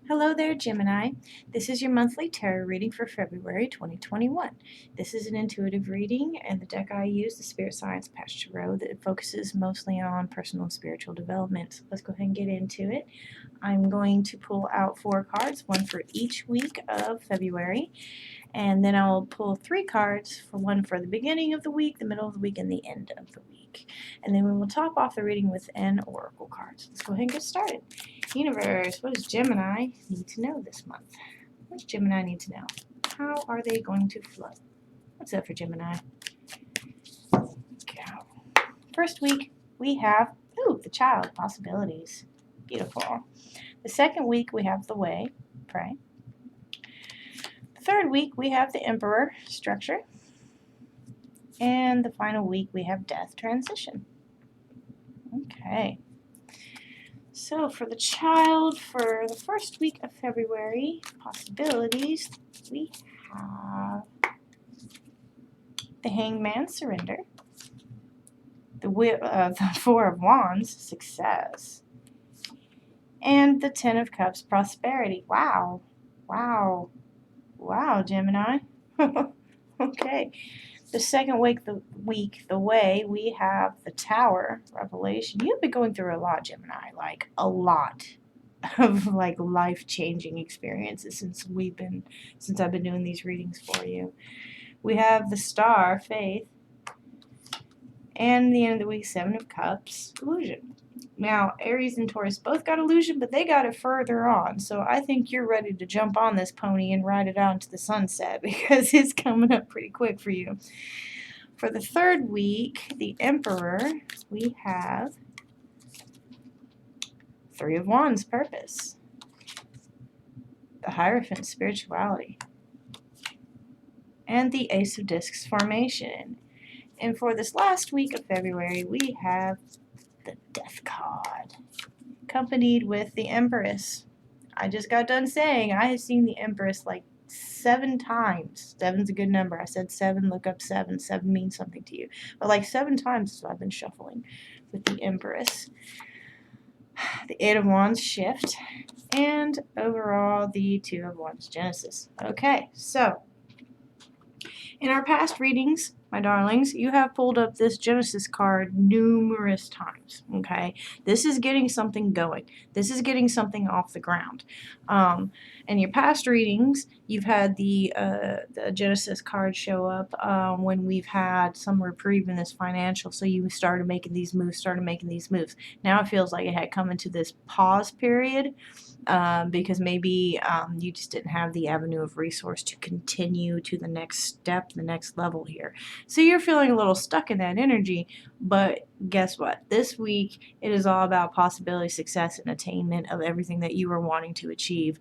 Hello there, Gemini. This is your monthly tarot reading for February 2021. This is an intuitive reading, and the deck I use, the Spirit Science Pasture Road, that focuses mostly on personal and spiritual development. So let's go ahead and get into it. I'm going to pull out 4 cards, one for each week of February, and then I'll pull 3 cards, for one for the beginning of the week, the middle of the week, and the end of the week. And then we will top off the reading with an oracle card. So let's go ahead and get started. Universe, what does Gemini need to know this month? What does Gemini need to know? How are they going to flow? What's up for Gemini? Go. First week, we have, the child, possibilities. Beautiful. The second week, we have the way, pray. The third week, we have the emperor, structure. And the final week, we have death, transition. Okay. So for the child, for the first week of February, possibilities, we have the Hangman, surrender. The Four of Wands, success. And the Ten of Cups, prosperity. Wow. Wow. Wow, Gemini. Okay. The second week, the way, we have the Tower, revelation. You've been going through a lot, Gemini, like a lot of like life-changing experiences since I've been doing these readings for you. We have the Star, faith, and the end of the week, Seven of Cups, illusion. Now, Aries and Taurus both got illusion, but they got it further on. So I think you're ready to jump on this pony and ride it out into the sunset because it's coming up pretty quick for you. For the third week, the Emperor, we have Three of Wands, purpose. The Hierophant, spirituality. And the Ace of Discs, formation. And for this last week of February, we have the Death card, accompanied with the Empress. I just got done saying I have seen the Empress like 7 times. 7's a good number. I said 7, look up 7. 7 means something to you. But like 7 times is what I've been shuffling with the Empress. The Eight of Wands, shift. And overall, the Two of Wands, Genesis. Okay, so in our past readings, my darlings, you have pulled up this Genesis card numerous times, okay? This is getting something going. This is getting something off the ground. In your past readings, you've had the Genesis card show up when we've had some reprieve in this financial, so you started making these moves. Now it feels like it had come into this pause period, because maybe you just didn't have the avenue of resource to continue to the next step, the next level here. So you're feeling a little stuck in that energy, but guess what? This week, it is all about possibility, success, and attainment of everything that you were wanting to achieve.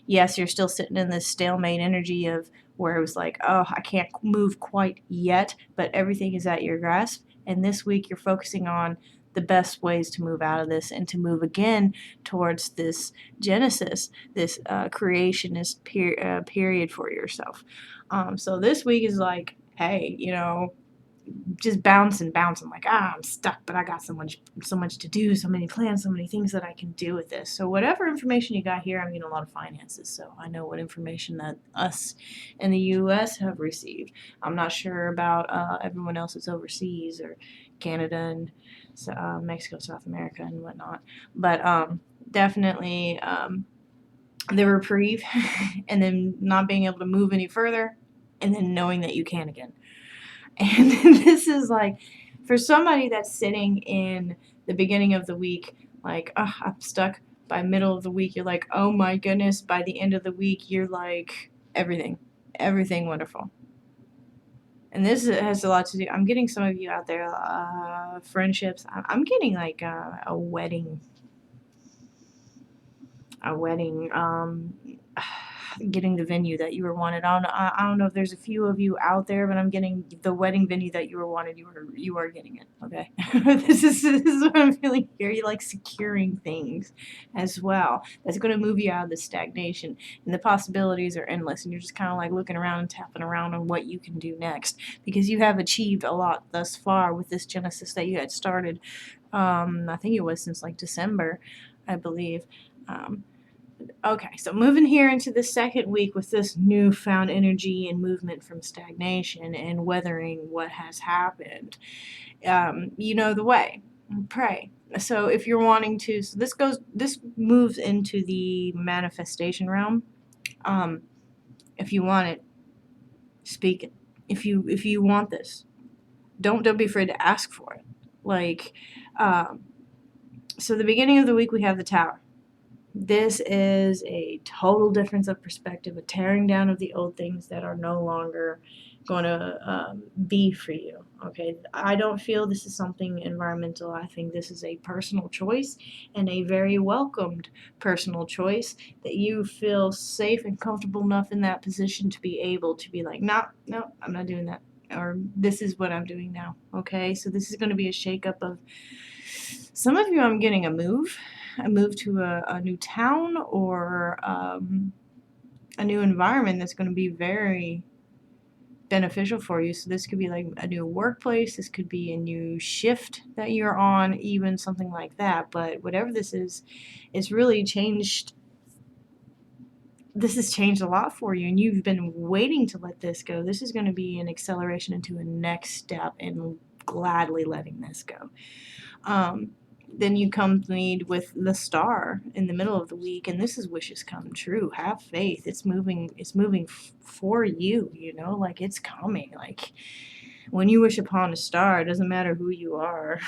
Yes, you're still sitting in this stalemate energy of where it was like, oh, I can't move quite yet, but everything is at your grasp. And this week, you're focusing on the best ways to move out of this and to move again towards this Genesis, this creationist period for yourself. So this week is like, hey, just bouncing like, I'm stuck, but I got so much to do, so many plans, so many things that I can do with this. So whatever information you got here, I'm getting a lot of finances, so I know what information that us in the U.S. have received. I'm not sure about everyone else that's overseas, or Canada and Mexico, South America, and whatnot, but definitely the reprieve and then not being able to move any further, and then knowing that you can again. And this is like, for somebody that's sitting in the beginning of the week, like, oh, I'm stuck. By middle of the week, you're like, oh my goodness. By the end of the week, you're like, everything wonderful. And this has a lot to do. I'm getting some of you out there, friendships. I'm getting like a wedding. Getting the venue that you were wanted. I don't know if there's a few of you out there, but I'm getting the wedding venue that you were wanted. You are getting it. Okay, this is what I'm feeling here. You like securing things as well. That's going to move you out of the stagnation, and the possibilities are endless. And you're just kind of like looking around and tapping around on what you can do next, because you have achieved a lot thus far with this Genesis that you had started. I think it was since like December, I believe. Okay, so moving here into the second week with this newfound energy and movement from stagnation and weathering what has happened. You know the way. Pray. So if you're wanting to, so this moves into the manifestation realm. If you want it, speak it. If you want this, don't be afraid to ask for it. Like, so the beginning of the week we have the Tower. This is a total difference of perspective, a tearing down of the old things that are no longer going to be for you. Okay, I don't feel this is something environmental. I think this is a personal choice and a very welcomed personal choice that you feel safe and comfortable enough in that position to be able to be like, no, I'm not doing that. Or this is what I'm doing now. Okay, so this is going to be a shakeup of some of you. I'm getting a move to a new town or a new environment that's going to be very beneficial for you. So this could be like a new workplace, this could be a new shift that you're on, even something like that. But whatever this is, it's really changed. This has changed a lot for you, and you've been waiting to let this go. This is going to be an acceleration into a next step and gladly letting this go. Then you come to me with the star in the middle of the week, and this is wishes come true. Have faith. It's moving for you, you know, like it's coming. Like when you wish upon a star, it doesn't matter who you are.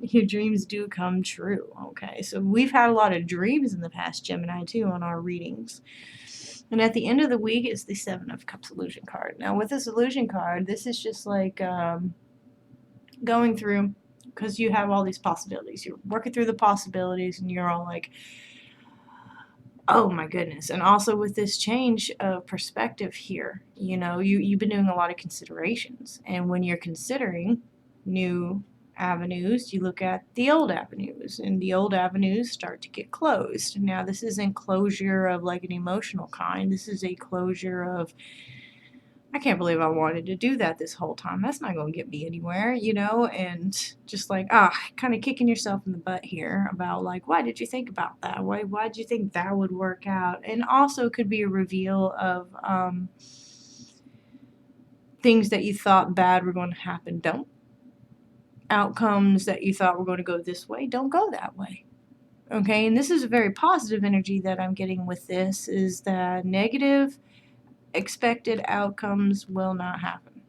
Your dreams do come true. Okay, so we've had a lot of dreams in the past, Gemini, too, on our readings. And at the end of the week, it's the Seven of Cups illusion card. Now, with this illusion card, this is just like going through, because you have all these possibilities. You're working through the possibilities, and you're all like, oh my goodness. And also with this change of perspective here, you know, you've been doing a lot of considerations. And when you're considering new avenues, you look at the old avenues, and the old avenues start to get closed. Now, this isn't closure of like an emotional kind. This is a closure of, I can't believe I wanted to do that this whole time. That's not going to get me anywhere, you know? And just like, kind of kicking yourself in the butt here about like, why did you think about that? Why did you think that would work out? And also could be a reveal of things that you thought bad were going to happen. Don't. Outcomes that you thought were going to go this way, don't go that way. Okay? And this is a very positive energy that I'm getting with this, is that negative expected outcomes will not happen.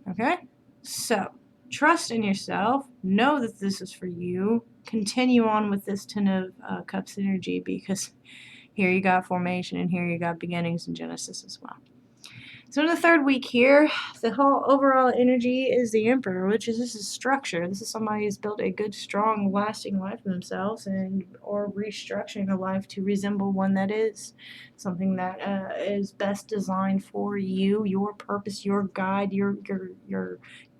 Okay? So, trust in yourself. Know that this is for you. Continue on with this Ten of Cups energy, because here you got formation and here you got beginnings and Genesis as well. So in the third week here, the whole overall energy is the Emperor, which is, this is structure. This is somebody who's built a good, strong, lasting life for themselves, and or restructuring a life to resemble one that is something that is best designed for you, your purpose, your guide, your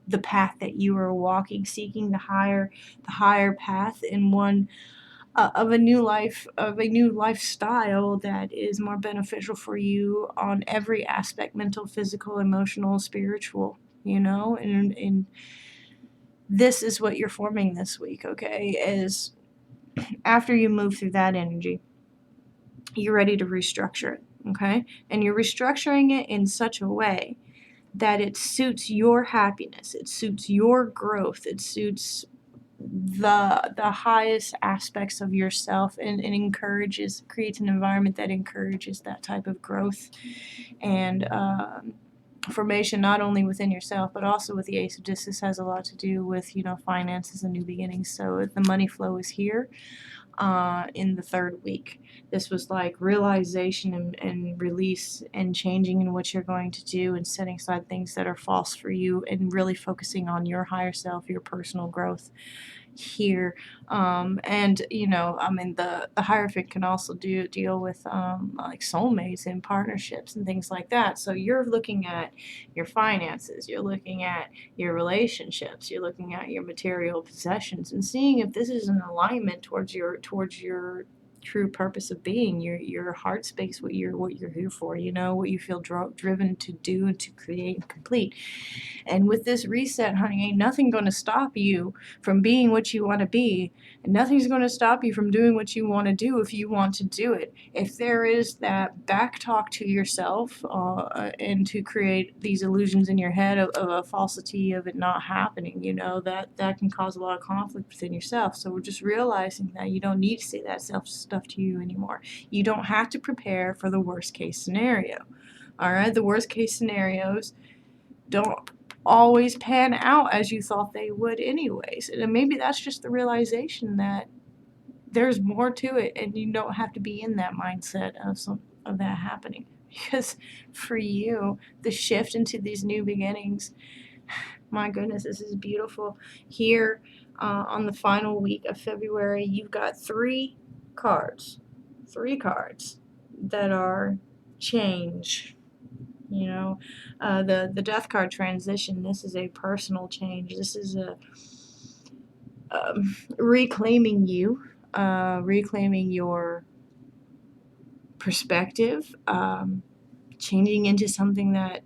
the path that you are walking, seeking the higher path in one of a new lifestyle that is more beneficial for you on every aspect: mental, physical, emotional, spiritual, you know. And this is what you're forming this week, okay? Is after you move through that energy, you're ready to restructure it, okay? And you're restructuring it in such a way that it suits your happiness, it suits your growth, it suits the highest aspects of yourself, and creates an environment that encourages that type of growth and formation, not only within yourself but also with the Ace of Discs. This has a lot to do with, you know, finances and new beginnings. So the money flow is here in the third week. This was like realization and release and changing in what you're going to do, and setting aside things that are false for you, and really focusing on your higher self, your personal growth here. And you know, I mean, the Hierophant can also deal with like soulmates and partnerships and things like that. So you're looking at your finances, you're looking at your relationships, you're looking at your material possessions, and seeing if this is an alignment towards your true purpose of being, your heart space, what you're here for, you know, what you feel driven to do and to create and complete. And with this reset, honey, ain't nothing going to stop you from being what you want to be, and nothing's going to stop you from doing what you want to do if you want to do it. If there is that back talk to yourself and to create these illusions in your head of a falsity of it not happening, you know, that can cause a lot of conflict within yourself. So we're just realizing that you don't need to say that self stuff to you anymore. You don't have to prepare for the worst case scenario. All right, the worst case scenarios don't always pan out as you thought they would anyways. And maybe that's just the realization that there's more to it, and you don't have to be in that mindset of that happening. Because for you, the shift into these new beginnings, my goodness, this is beautiful. Here on the final week of February, you've got three cards that are change. You know, the death card transition, this is a personal change. This is a reclaiming you, reclaiming your perspective, changing into something that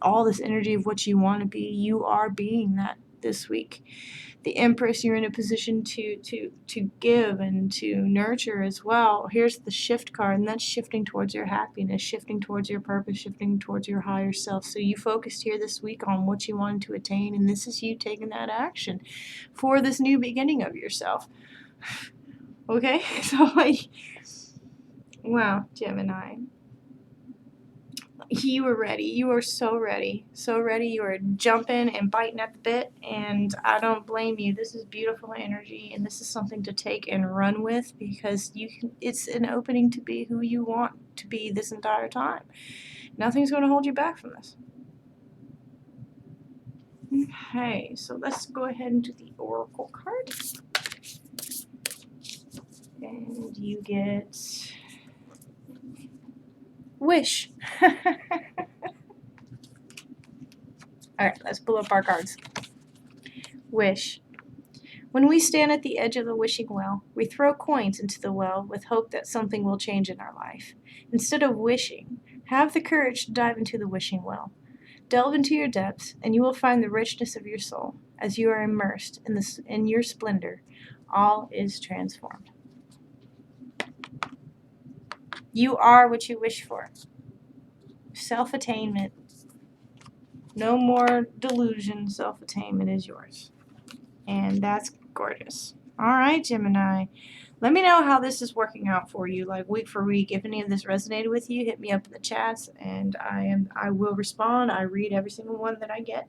all this energy of what you want to be, you are being that this week. The Empress, you're in a position to give and to nurture as well. Here's the shift card, and that's shifting towards your happiness, shifting towards your purpose, shifting towards your higher self. So you focused here this week on what you wanted to attain, and this is you taking that action for this new beginning of yourself. Okay? So, like, wow, Gemini. You were ready. You were so ready. So ready. You were jumping and biting at the bit, and I don't blame you. This is beautiful energy, and this is something to take and run with, because it's an opening to be who you want to be this entire time. Nothing's going to hold you back from this. Okay, so let's go ahead and do the Oracle card. And you get Wish. Alright, let's pull up our cards. Wish. When we stand at the edge of the wishing well, we throw coins into the well with hope that something will change in our life. Instead of wishing, have the courage to dive into the wishing well. Delve into your depths, and you will find the richness of your soul. As you are immersed in your splendor, all is transformed. You are what you wish for. Self-attainment. No more delusion. Self-attainment is yours. And that's gorgeous. All right, Gemini. Let me know how this is working out for you, like week for week. If any of this resonated with you, hit me up in the chats, and I will respond. I read every single one that I get.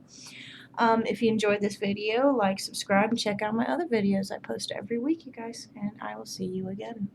If you enjoyed this video, like, subscribe, and check out my other videos I post every week, you guys. And I will see you again.